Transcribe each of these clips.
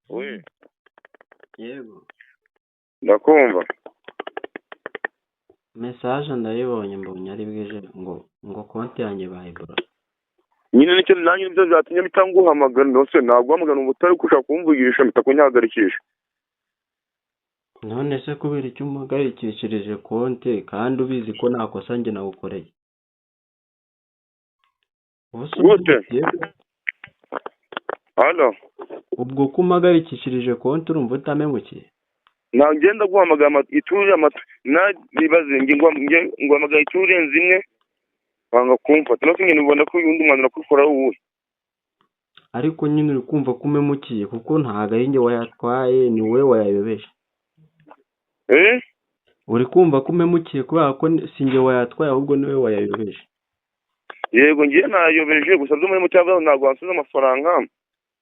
We Yego, ndakumva. message ndayibonye mbonye ari bwije ngo konti yanjye bayibura. Nyine nicyo nanjye nibyo byatumye mpita nguhamagara ndose naguhamagara ngo utari kushaka kumvugisha mpita kunyahagarikisha. None se kubera icyo umuhagarikishirije konti kandi ubizi ko nta kosa njye nawukoreye? Gute? Halo, Ubwo ko umuhagarikishirije konti urumva utamemukiye? nagenda guhamagara ituje nibaze nguhamagara iturenze imwe wanga kumfata no kinye nibona ko undi mwana nakukora uwe. Ariko nyine uri kumva ko umemukiye kuko ntago ari njye wayatwaye, ni wowe wayayobeje. Uri kumva ko umemukiye kubera ko si njye wayatwaye ahubwo ni wowe wayayobeje. Yego ngiye nayobeje gusa byo muri mutabaho ntabwo wansubiza amafaranga.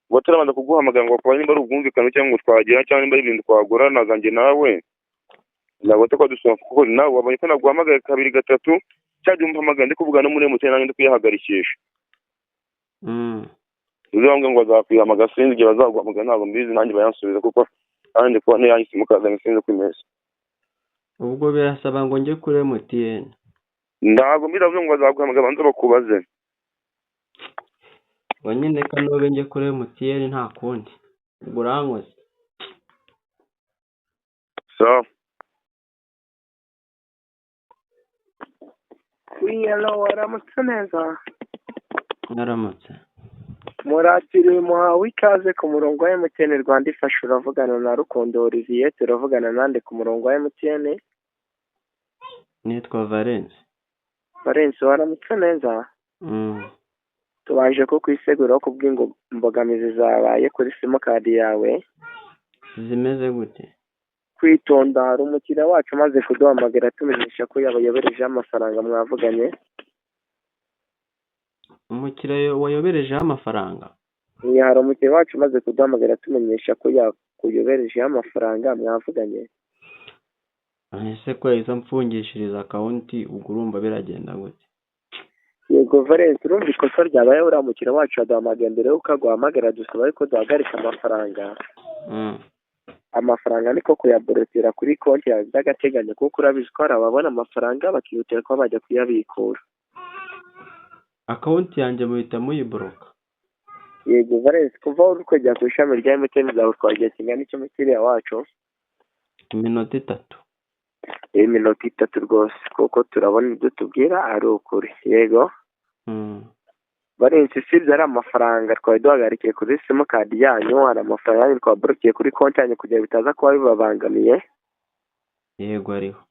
Watarabanza kuguhamagara ngo kwa nimba ari ubwumvikano cyangwa ngo twagira cyangwa nimba ari ibintu twagora nazanjye nawe. Ntabwo ko dusoma kuko nawe wabonye ko naguhamagaye kabiri gatatu cyajya umpamagara ndi kuvuga no muri mutene nanjye ndi kuyahagarikisha. Uzambwe ngo azakwihamagara sinzi igihe bazaguhamagara ntabwo mbizi nanjye bayansubiza kuko kandi ko ntiyahise mukazana sinzi ko imeze. Ubwo birasaba ngo njye kuri MTN. Ntabwo mbiravuze ngo bazaguhamagara banza bakubaze. Wanyine kanobe njye kuri MTN nta kundi. Ubwo urankoze. So. Hello, waramutse neza. Naramutse. Muratiriwe muhawe ikaze ku murongo wa MTN Rwanda ifasha uravugana na Rukundo Olivier turavugana nande ku murongo wa MTN. Nitwa Valence. Valence waramutse neza. Tubanje ko kwisegura ko bw'ingo mbogamizi zabaye kuri simukadi yawe. Zimeze gute? Kwitonda hari umukiriya wacu amaze kuduhamagara tumenyesha ko yabayobereje amafaranga mwavuganye. Umukiriya wayoberejeho amafaranga? Hari umukiriya wacu amaze kuduhamagara tumenyesha ko yakuyoberejeho amafaranga mwavuganye. Ese ko yahise amfungishiriza akawunti ubwo urumva biragenda gute? Yego Valence urumva ikosa ryabaye uriya mukiriya wacu aduhamagaye mbere yuko aguhamagara dusaba ariko duhagarika amafaranga. Amafaranga niko kuyaborotera kuri konti yawe by'agateganyo kuko urabizi ko hari ababona amafaranga bakihutira kuba bajya kuyabikura. Akawunti yanjye muhita muyiboroka? Yego Valence kuva uri kujya ku ishami rya MTN zawe twagiye kingana icyo mukiriya wacu? Iminota 3. Iminota 3 rwose kuko turabona ibyo tubwira ari ukuri. Yego. Valence sibyo ari amafaranga twari duhagarikiye kuri simukadi yanyu, hari amafaranga twaborokiye kuri konti yanyu kugira bitaza kuba bibabangamiye. Yego ariho.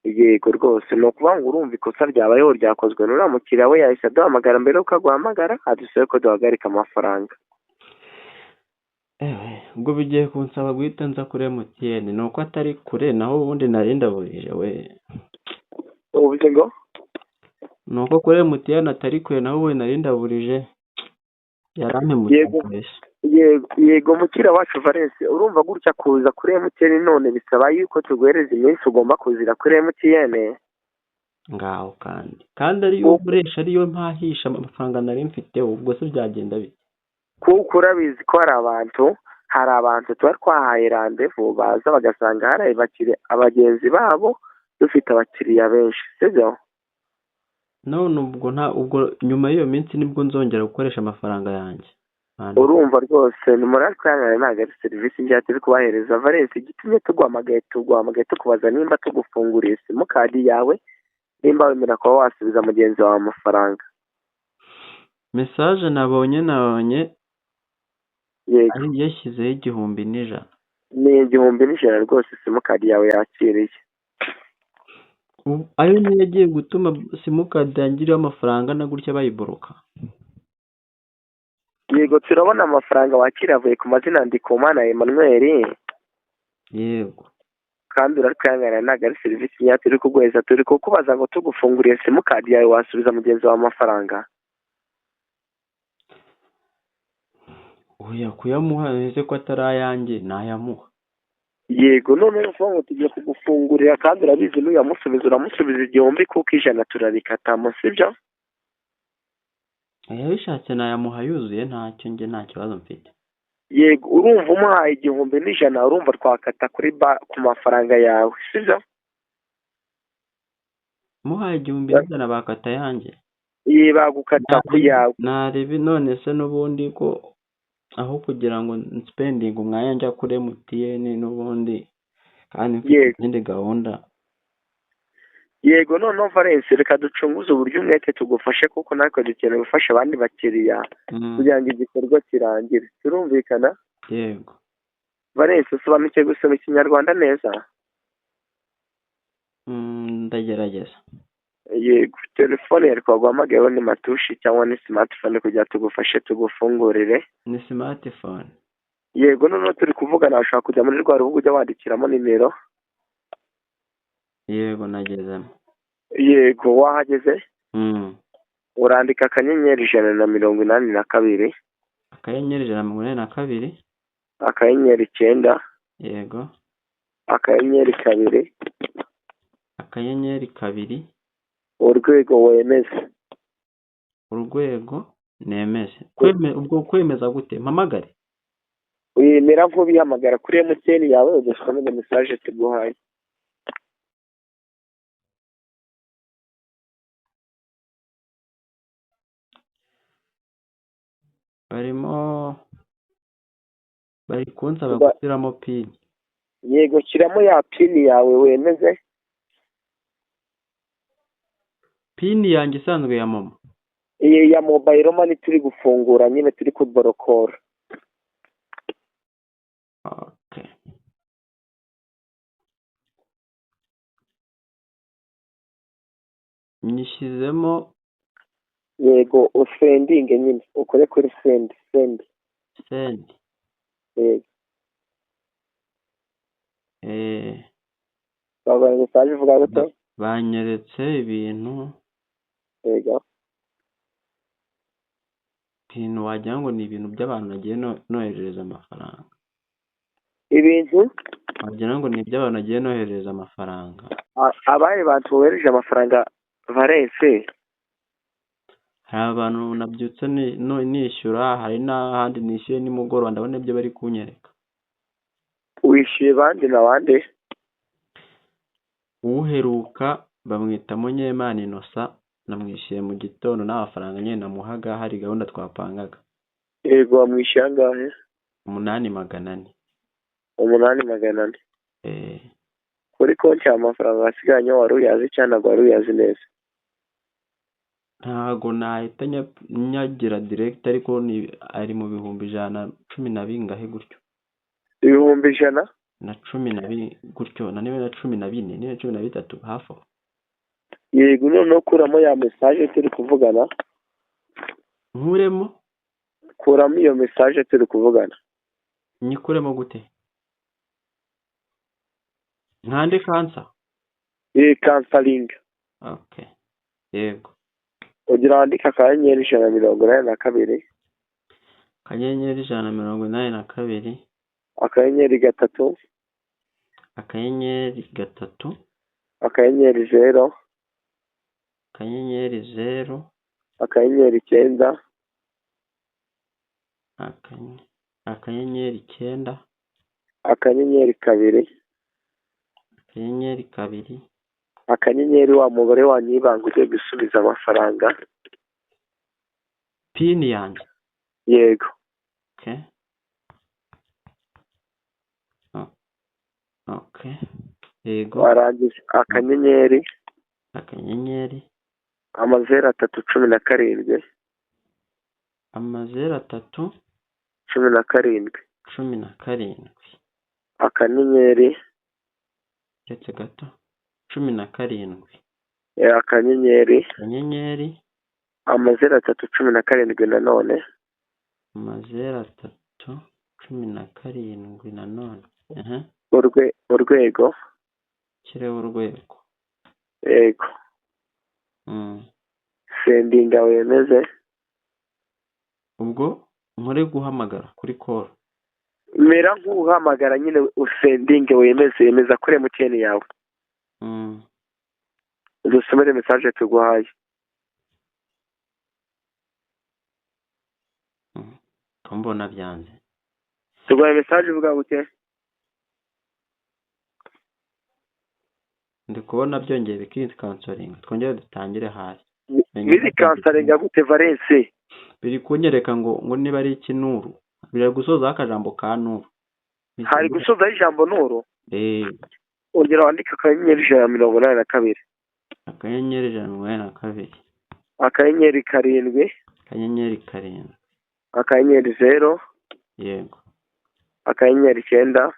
Yego rwose ni ukuvuga ngo urumva ikosa ryabayeho ryakozwe n'uriya mukiriya we yahise aduhamagara mbere yuko aguhamagara adusabe ko duhagarika amafaranga. Ubwo bigiye kunsaba guhita nza kuri MTN ni uko atari kure naho ubundi nari ndaburije we. Ubuze ngo? Ni uko kuri MTN atari kure naho ubundi nari ndaburije. Yarampemukiye. Yego mukiriya wacu Valence urumva gutya kuza kuri MTN none bisaba yuko tuguhereza iminsi ugomba kuzira kuri MTN. Ngaho kandi ariyo ukoresha ariyo mpahisha amafaranga nari mfite ubwo se byagenda bite? Kuko urabizi ko hari abantu tuba twahaye randevu baza bagasanga hari abagenzi babo dufite abakiriya benshi sibyo? None ubwo nyuma y'iyo minsi nibwo nzongera gukoresha amafaranga yanjye. Urumva rwose ni muratwanya ntabwo ari serivisi njya turi kubahereza Valence igitumye tuguhamagaye tukubaza nimba tugufunguriye simukadi yawe nimba wemera kuba wasubiza mugenzi wawe amafaranga. Message nabonye yego ari yashyizeho 1,100. Ni 1,100 rwose simukadi yawe yakiriye. Ayo niyo yagiye gutuma simukadi yangiriye amafaranga na gutya bayiboroka? Yego turabona amafaranga wakira avuye ku mazina Ndikumana Emmanuel. Yego. Kandi uratwangana ntabwo ari serivisi njya turi kuguheza turi kukubaza ngo tugufunguriye simukadi yawe wasubiza mugenzi wawe amafaranga. Oya kuyamuha ese ko atari ayanjye nayamuha. Yego none uvuga ngo tugiye kugufungurira kandi urabizi n'uyamusubiza uramusubiza 1,000 kuko 100 turabikata sibyo? Yabishatse nayamuha yuzuye ntacyo nta kibazo mfite. yego urumva umuhaye 1,100 urumva twakata ku mafaranga yawe sibyo? muhaye 1,100 bakata yanjye. Ye bagukata ku yawe. Narebe none se n'ubundi ko aho kugira ngo spending umwanya njya kuri MTN n'ubundi kandi mfite izindi gahunda. Yego noneho Valence reka ducunguze uburyo umwete tugufashe kuko natwe dukeneye gufasha abandi bakiriya kugira ngo igikorwa kirangire. Turumvikana? Yego. Valence usobanukiwe gusoma Ikinyarwanda neza? Ndagerageza. Yego telefone yari twaguhamagayeho ni matushi cyangwa ni smartphone kugira tugufashe tugufungurire? Ni smartphone. Yego noneho turi kuvugana ushaka kujya muri rwa rubuga ujya wandikiramo nimero? Yego nagezemo. Yego wahageze? Urandika akanyenyeri 182. Akanyenyeri 182. Akanyenyeri 9. Yego. Akanyenyeri 2. Akanyenyeri 2. Urwego wemeze. Urwego nemeze. Ubwo kwemeza gute? Mpamagare? Wemera nk'ubihamagara kuri MTN yawe ugasoma message tuguhaye. Bari kunsaba gushyiramo pin. Yego shyiramo ya pin yawe wemeze. Pin yanjye isanzwe ya mama. Ya mobile money turi gufungura nyine turi kuborokora. Okay. Nyishyizemo. Yego usending nyine ukore kuri send. Babaye message vuga gute? Banyeretse ibintu. Yego. Ibintu wagira ngo ni ibintu by'abantu nagiye noherereza amafaranga. Ibintu? Wagira ngo ni iby'abantu nagiye noherereza amafaranga. Abaye bantu wohereje amafaranga Valence? Hari abantu nabyutse nishyura, hari n'ahandi nishyuye nimugoroba ndabona ibyo bari kunyereka. Wishyuye bandi na bande? Uheruka bamwita Munyemana Innocent, namwishyuye mu gitondo n'amafaranga nyine namuhaga hari gahunda twapangaga. Yego wamwishyuye angahe? 8,400. 8,400. Kuri konti y'amafaranga asigaye wari uyazi cyangwa wari uyazi neza? Ntago nahita nyagira direct ariko ari mu 112 gutyo. 100? Na 12 gutyo na niba na 14 niba 13 hafi. Yego noneho kuramo ya message turi kuvugana. Nkuremo? Kuramo iyo message turi kuvugana. Nyikuremo gute? Nkande cancer? Canceling. Okay. Yego. Ugira wandika akanyenyeri 182. Akanyenyeri 182. Akanyenyeri 3. Akanyenyeri 3. Akanyenyeri 0. Akanyenyeri 0. Akanyenyeri 9. Akanyenyeri 9. Akanyenyeri 2. Akanyenyeri 2. Akanyenyeri wa mubare wanyu ibanga ugiye gusubiza amafaranga. Pin yanjye? Yego. Okay. Okay. Yego. Warangiza akanyenyeri. Akanyenyeri. 317. 317. Akanyenyeri. Ndetse gato. 17. Akanyenyeri. Akanyenyeri. 317 nanone. 317 nanone. Urwego. Kireho urwego. Yego. Sending wemeze. Ubwo nkore guhamagara kuri call. Mera nk'uhamagara nyine usending wemeza kuri MTN yawe. Dusomere message tuguhaye. Mbona byanze. tuguhaye mesaje ivuga gute? ndi kubona byongeye bikikansoringa, twongere dutangire hasi. Bizikansaringa gute Valence? Biri kunyereka ngo niba ari ikinuru, biri gusozaho akajambo ka nuru. Hari gusozaho ijambo nuru? Ongera wandika akanyenyeri 182. Akanyenyeri 182. Akanyenyeri 7. Akanyenyeri 7. Akanyenyeri 0. Yego. Akanyenyeri 9.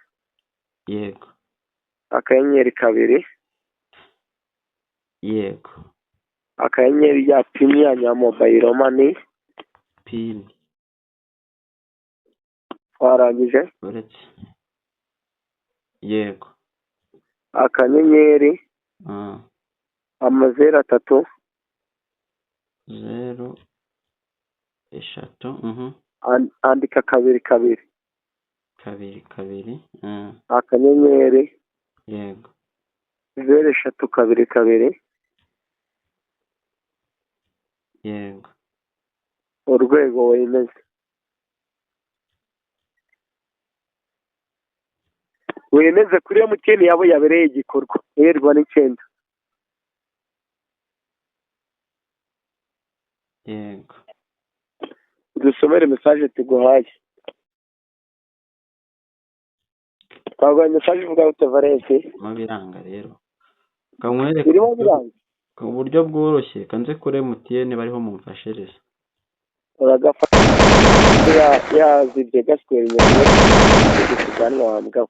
Yego. Akanyenyeri 2. Yego. Akanyenyeri ya pini ya mobile money. Pini. Warangije? Uretse. Yego. Akanyenyeri. 0 3. 0 3. Andika 2 2. 2 2. Akanyenyeri. Yego. 0 3 2 2. Yego. Urwego wemeze. Wemeze kuri MTN yabo yabereye igikorwa. Yerwa n'ikenda. Yego. Dusomere message tuguhaye. Twaguhaye message ivuga ute Valence? Mu biranga rero. Kamwereka. Birimo biranga. Ku buryo bworoshye kanze kuri MTN bariho mumfashereza. Uragafata yazibye gaswera inyuma y'ikuganwa wambwa.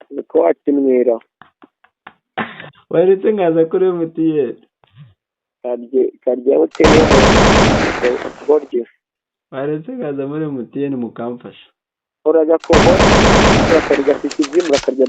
Niko akinwira. Waretse ngaza kuri MTN. Karya hoteli borje. Waretse ngaza muri MTN mukamfasha. Uragakobo bakarya ikizimu bakarya